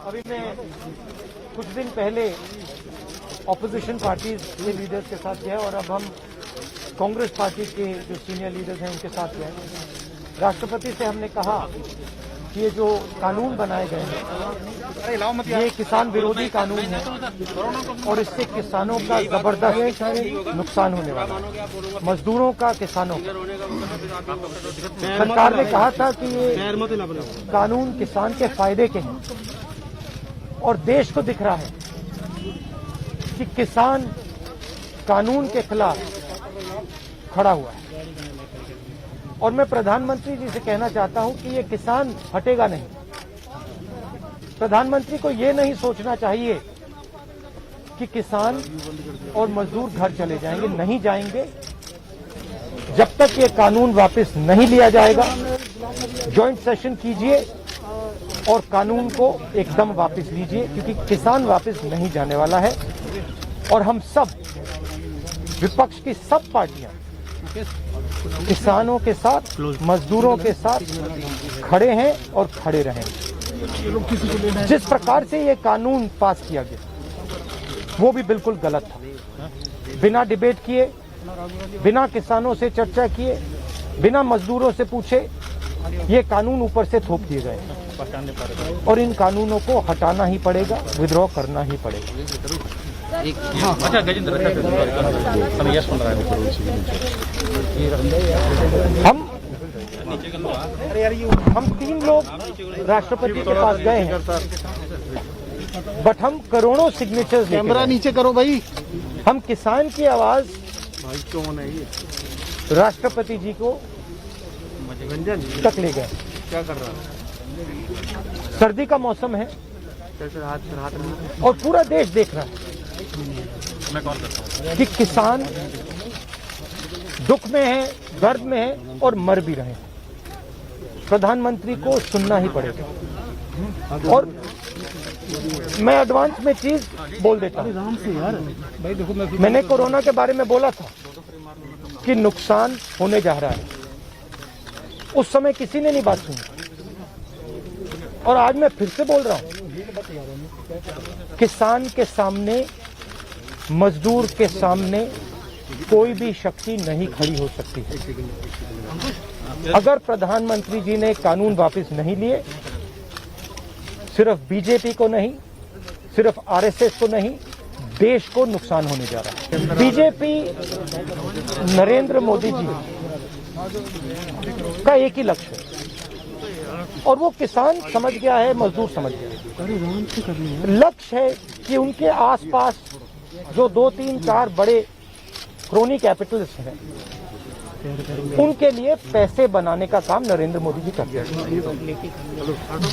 अभी मैं कुछ दिन पहले ऑपोजिशन पार्टीज के लीडर्स के साथ गया और अब हम कांग्रेस पार्टी के जो सीनियर लीडर्स हैं उनके साथ गए। राष्ट्रपति से हमने कहा कि ये जो कानून बनाए गए हैं ये किसान विरोधी कानून है और इससे किसानों का जबरदस्त नुकसान होने वाला है, मजदूरों का, किसानों का। सरकार ने कहा था कि ये कानून किसान के फायदे के हैं और देश को दिख रहा है कि किसान कानून के खिलाफ खड़ा हुआ है। और मैं प्रधानमंत्री जी से कहना चाहता हूं कि ये किसान हटेगा नहीं। प्रधानमंत्री को ये नहीं सोचना चाहिए कि किसान और मजदूर घर चले जाएंगे, नहीं जाएंगे जब तक ये कानून वापस नहीं लिया जाएगा। ज्वाइंट सेशन कीजिए और कानून को एकदम वापस लीजिए, क्योंकि किसान वापस नहीं जाने वाला है। और हम सब, विपक्ष की सब पार्टियां किसानों के साथ, मजदूरों के साथ खड़े हैं और खड़े रहेंगे। जिस प्रकार से ये कानून पास किया गया वो भी बिल्कुल गलत था। बिना डिबेट किए, बिना किसानों से चर्चा किए, बिना मजदूरों से पूछे ये कानून ऊपर से थोप दिए गए और इन कानूनों को हटाना ही पड़ेगा, विद्रॉ करना ही पड़ेगा। हम 3 लोग राष्ट्रपति के पास गए हैं, बट हम करोड़ों सिग्नेचर्स कैमरा नीचे करो भाई। हम किसान की आवाज राष्ट्रपति जी को तक ले गए। क्या कर रहा है? सर्दी का मौसम है और पूरा देश देख रहा है कि किसान दुख में है, दर्द में है और मर भी रहे हैं। प्रधानमंत्री को सुनना ही पड़ेगा। और मैं एडवांस में चीज बोल देता हूं। मैंने कोरोना के बारे में बोला था कि नुकसान होने जा रहा है, उस समय किसी ने नहीं बात सुनी। और आज मैं फिर से बोल रहा हूं, किसान के सामने, मजदूर के सामने कोई भी शक्ति नहीं खड़ी हो सकती है। अगर प्रधानमंत्री जी ने कानून वापस नहीं लिए, सिर्फ बीजेपी को नहीं, सिर्फ आरएसएस को नहीं, देश को नुकसान होने जा रहा है। बीजेपी, नरेंद्र मोदी जी का एक ही लक्ष्य है और वो किसान समझ गया है, मजदूर समझ गया है। लक्ष्य है कि उनके आसपास जो 2, 3, 4 बड़े क्रोनी कैपिटलिस्ट हैं, उनके लिए पैसे बनाने का काम नरेंद्र मोदी जी करते हैं।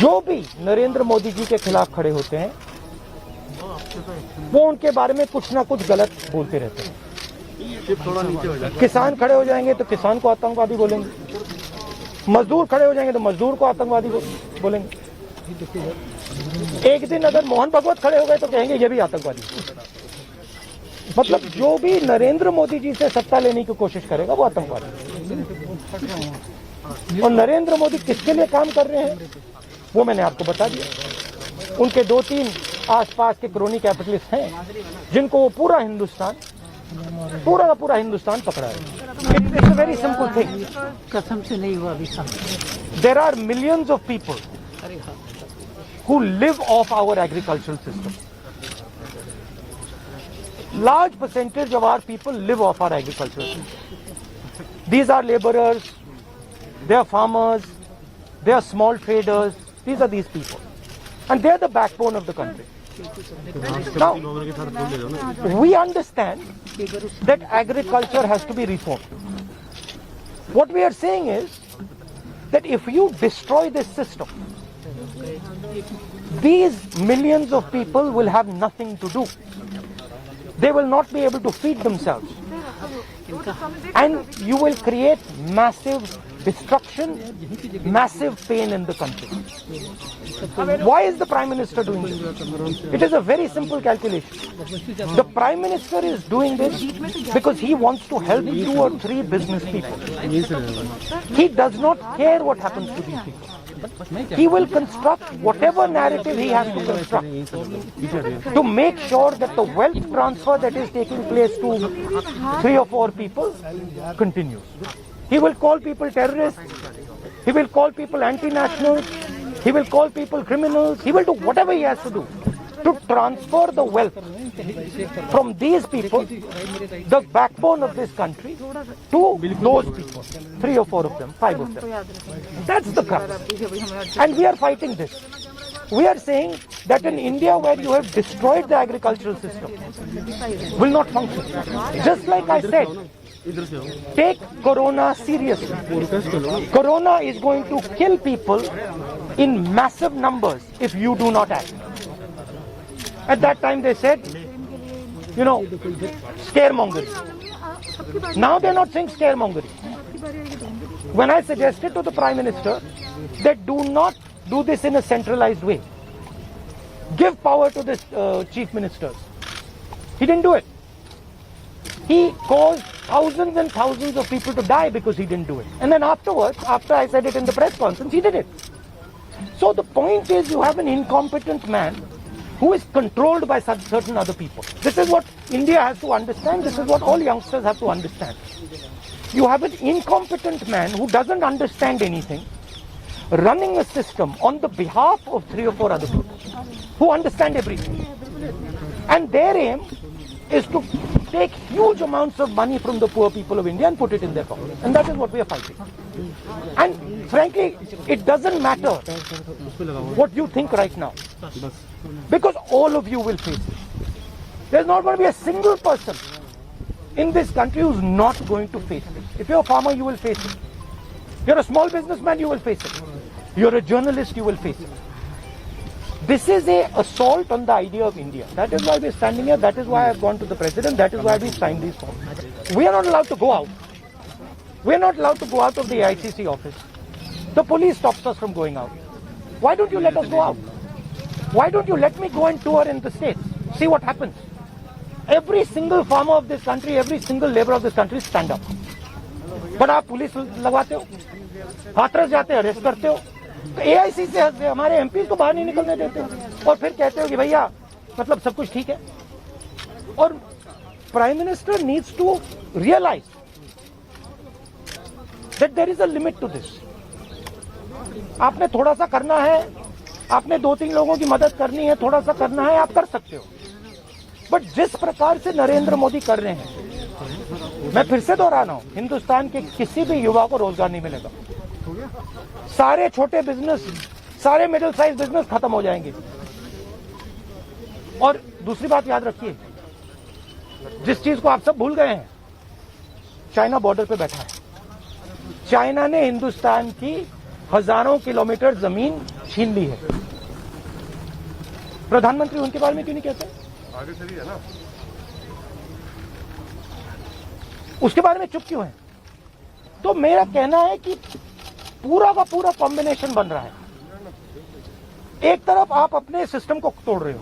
जो भी नरेंद्र मोदी जी के खिलाफ खड़े होते हैं वो उनके बारे में कुछ ना कुछ गलत बोलते रहते हैं। किसान खड़े हो जाएंगे तो किसान को आतंकवादी बोलेंगे, मजदूर खड़े हो जाएंगे तो मजदूर को आतंकवादी बोलेंगे। एक दिन अगर मोहन भगवत खड़े हो गए तो कहेंगे ये भी आतंकवादी। मतलब जो भी नरेंद्र मोदी जी से सत्ता लेने की कोशिश करेगा वो आतंकवादी। और नरेंद्र मोदी किसके लिए काम कर रहे हैं वो मैंने आपको बता दिया। उनके 2-3 आसपास के क्रोनी कैपिटलिस्ट हैं जिनको वो पूरा का पूरा हिंदुस्तान पकड़ा है। It's a very simple thing. कसम से नहीं हुआ अभी। There are millions of people who live off our agricultural system. Large percentage of our people live off our agricultural system. These are laborers, they are farmers, they are small traders. These are these people. And they are the backbone of the country. Now, we understand that agriculture has to be reformed. What we are saying is that if you destroy this system, these millions of people will have nothing to do. They will not be able to feed themselves. And you will create massive destruction, massive pain in the country. Why is the Prime Minister doing this? It is a very simple calculation. The Prime Minister is doing this because he wants to help 2 or 3 business people. He does not care what happens to these people. he will construct whatever narrative he has to construct to make sure that the wealth transfer that is taking place to 3 or 4 people continues. He will call people terrorists. He will call people anti-nationals. He will call people criminals. He will do whatever he has to do to transfer the wealth from these people, the backbone of this country, to those people. 3 or 4 of them, 5 of them. That's the crux. And we are fighting this. We are saying that in India, where you have destroyed the agricultural system, will not function. Just like I said, take Corona seriously. Corona is going to kill people in massive numbers if you do not act. At that time they said, scaremongering. Now they're not saying scaremongering. When I suggested to the Prime Minister that do not do this in a centralized way, give power to the Chief Ministers, he didn't do it. He caused thousands and thousands of people to die because he didn't do it. And then afterwards, after I said it in the press conference, he did it. So the point is, you have an incompetent man who is controlled by certain other people. This is what India has to understand. This is what all youngsters have to understand. You have an incompetent man who doesn't understand anything, running a system on the behalf of 3 or 4 other people who understand everything. And their aim is to take huge amounts of money from the poor people of India and put it in their pocket. And that is what we are fighting. And frankly, it doesn't matter what you think right now, because all of you will face it. There's not going to be a single person in this country who's not going to face it. If you're a farmer, you will face it. You're a small businessman, you will face it. You're a journalist, you will face it. This is an assault on the idea of India. That is why we're standing here. That is why I've gone to the President. That is why we signed these forms. We are not allowed to go out. We are not allowed to go out of the AICC office. The police stops us from going out. Why don't you let us go out? Why don't you let me go and tour in the states? See what happens. Every single farmer of this country, every single labor of this country stand up. But आप police लगवाते हो, हाथरस जाते हो, arrest करते हो, AICC से हमारे MP को बाहर नहीं निकलने देते हो और फिर कहते हो कि भैया मतलब सब कुछ ठीक है. और Prime Minister needs to realize that there is a limit to this. आपने थोड़ा सा करना है, आपने 2-3 लोगों की मदद करनी है, थोड़ा सा करना है, आप कर सकते हो. बट जिस प्रकार से नरेंद्र मोदी कर रहे हैं, मैं फिर से दोहरा रहा हूं, हिंदुस्तान के किसी भी युवा को रोजगार नहीं मिलेगा. सारे छोटे बिजनेस, सारे मिडिल साइज बिजनेस खत्म हो जाएंगे. और दूसरी बात याद रखिए, जिस चीज को आप सब भूल गए हैं, चाइना बॉर्डर पे बैठा है. चाइना ने हिंदुस्तान की हजारों किलोमीटर जमीन छीन ली है. प्रधानमंत्री उनके बारे में क्यों नहीं कहते? आगे चलिए है ना, उसके बारे में चुप क्यों है? तो मेरा कहना है कि पूरा का पूरा कॉम्बिनेशन बन रहा है. एक तरफ आप अपने सिस्टम को तोड़ रहे हो,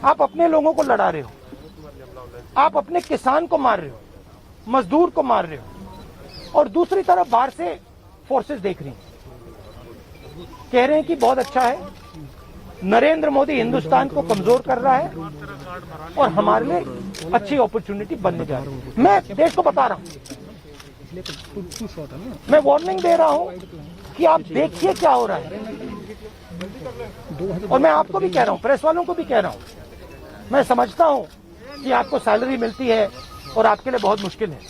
आप अपने लोगों को लड़ा रहे हो, आप अपने किसान को मार रहे हो, मजदूर को मार रहे हो, और दूसरी तरफ बाहर से फोर्सेस देख रही हैं, कह रहे हैं कि बहुत अच्छा है, नरेंद्र मोदी हिंदुस्तान को कमजोर कर रहा है और हमारे लिए अच्छी अपॉर्चुनिटी बनने जा रही है. मैं देश को बता रहा हूं, मैं वार्निंग दे रहा हूं कि आप देखिए क्या हो रहा है. और मैं आपको भी कह रहा हूं, प्रेस वालों को भी कह रहा हूं, मैं समझता हूं कि आपको सैलरी मिलती है और आपके लिए बहुत मुश्किल है.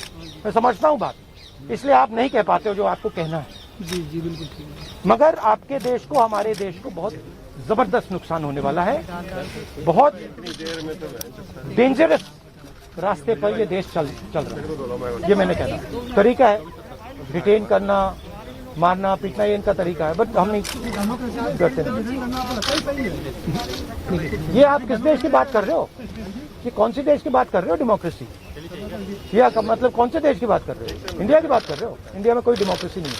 मैं समझता हूं बात, इसलिए आप नहीं कह पाते हो जो आपको कहना है. जी बिल्कुल ठीक है. मगर आपके देश को, हमारे देश को बहुत जबरदस्त नुकसान होने वाला है. बहुत डेंजरस रास्ते पर ये देश चल रहा है. ये मैंने कहना तरीका है, डिटेन करना, मारना पीटना, ये इनका तरीका है, बट हम नहीं करते. ये आप किस देश की बात कर रहे हो? ये कौन सी देश की बात कर रहे हो? डेमोक्रेसी? ये मतलब कौन से देश की बात कर रहे हो? इंडिया की बात कर रहे हो? इंडिया में कोई डेमोक्रेसी नहीं है.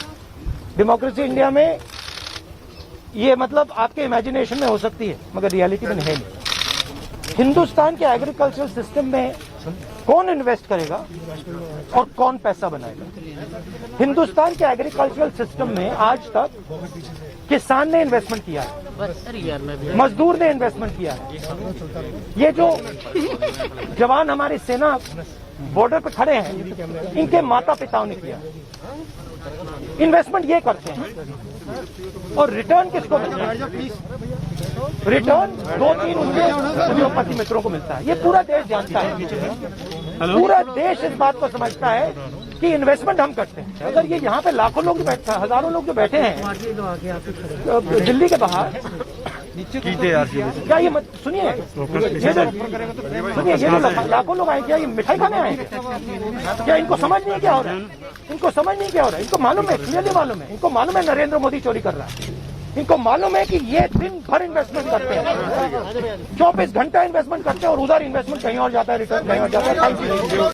डेमोक्रेसी इंडिया में ये मतलब आपके इमेजिनेशन में हो सकती है, मगर रियलिटी में है नहीं. हिंदुस्तान के एग्रीकल्चरल सिस्टम में कौन इन्वेस्ट करेगा और कौन पैसा बनाएगा? हिंदुस्तान के एग्रीकल्चरल सिस्टम में आज तक किसान ने इन्वेस्टमेंट किया है, बस अरे यार मैं भी मजदूर ने इन्वेस्टमेंट किया है। ये जो जवान हमारी सेना बॉर्डर पे खड़े हैं, इनके माता पिताओं ने किया। इन्वेस्टमेंट ये करते हैं और रिटर्न किसको मिलता है? रिटर्न 2-3 उनके उद्योगपति मित्रों को मिलता है। ये पूरा देश जानता है, पूरा देश इस बात को समझता है कि इन्वेस्टमेंट हम करते हैं। अगर ये यहाँ पे लाखों लोग बैठे, हजारों लोग जो बैठे हैं दिल्ली के बाहर, क्या ये मत सुनिए, ये जो लाखों लोग आए, क्या ये मिठाई खाने आए? क्या इनको समझ नहीं क्या हो रहा है? इनको समझ नहीं क्या हो रहा है? इनको मालूम है, क्लियरली मालूम है, इनको मालूम है नरेंद्र मोदी चोरी कर रहा है। इनको मालूम है कि ये दिन भर इन्वेस्टमेंट करते हैं, 24 घंटा इन्वेस्टमेंट करते हैं और उधर इन्वेस्टमेंट कहीं और जाता है, रिटर्न कहीं और जाता है। Thank you.